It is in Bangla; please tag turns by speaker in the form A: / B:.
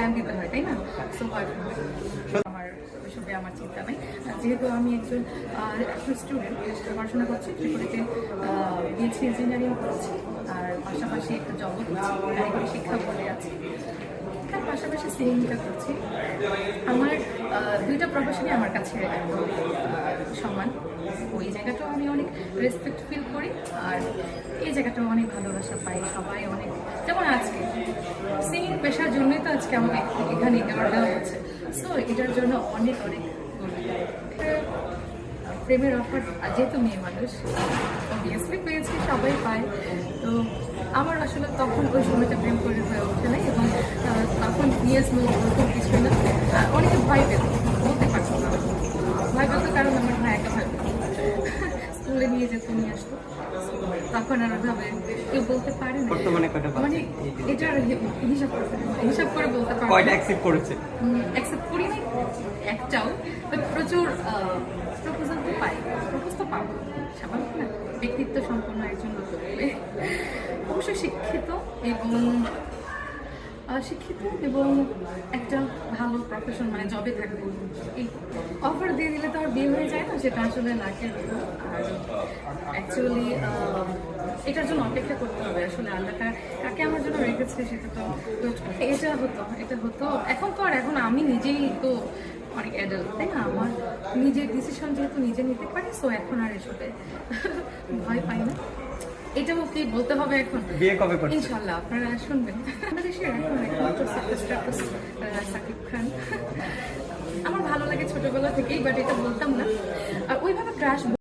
A: জ্ঞান দিতে হয়, তাই না? সো আমার ওইসবে আমার চিন্তা নেই। যেহেতু আমি একজন স্টুডেন্ট, পড়াশোনা করছি ত্রিপুরাতে, বিএসসি ইঞ্জিনিয়ারিং করছি, আর পাশাপাশি একটা জবও করছি, কারিগরি শিক্ষা বোর্ডে আছি, তার পাশাপাশি সিঙ্গিংটা করছি। আমার দুইটা প্রফেশনই আমার কাছে একদম সমান। ওই জায়গাটাও আমি অনেক রেসপেক্ট ফিল করি, আর এই জায়গাটাও অনেক ভালোবাসা পাই। সবাই অনেক, যেমন আজকে সিঙ্গিং পেশার জন্যই তো আজকে আমাকে এখানে অ্যাওয়ার্ড দেওয়া হচ্ছে। সো এটার জন্য অনেক অনেক প্রেমের অফার, যেহেতু মেয়ে মানুষ অবভিয়াসলি পেয়েছি, সবাই পায়। তো আমার আসলে তখন ওই সময়টা প্রেম করে হয়ে ওঠে নাই, এবং তখন ইয়েস নো ওরকম কিছু না। অনেকে ভয় পেত, বলতে পারতো না, ভয় পেত কারণ আমার ভাই একা ভয় পেত, স্কুলে নিয়ে যেত, নিয়ে আসতো। তখন আর ভাবে কেউ বলতে পারে না, মানে এটার হিসাব করে বলতে পারবো।
B: অ্যাকসেপ্ট
A: করি নাই একটাও, বাট প্রচুর প্রপোজাল তো পাই, প্রপোজ তো পাবো, স্বাভাবিক না? ব্যক্তিত্ব সম্পন্ন একজন লোক হবে, অবশ্যই শিক্ষিত এবং একটা ভালো প্রফেশন, মানে জবে থাকবো। এই অফার দিয়ে দিলে তো আর বিয়ে হয়ে যায় না, সেটা আসলে লাকের ব্যাপার। আর অ্যাকচুয়ালি এটার জন্য অপেক্ষা করতে হবে। আসলে আল্লাহ কাকে আমার জন্য রেখেছে সেটা তো এটা হতো এখন আমি নিজেই তো অনেক অ্যাডাল্ট, তাই না? আমার নিজের ডিসিশন যেহেতু নিজে নিতে পারি, সো এখন আর এসবে ভয় পাই না। এটাও কি বলতে হবে এখন?
B: বিয়ে কবে করছেন?
A: ইনশাআল্লাহ আপনারা শুনবেন। বাংলাদেশের এখন একমাত্র সাকিব খান আমার ভালো লাগে ছোটবেলা থেকেই, বাট এটা বলতাম না।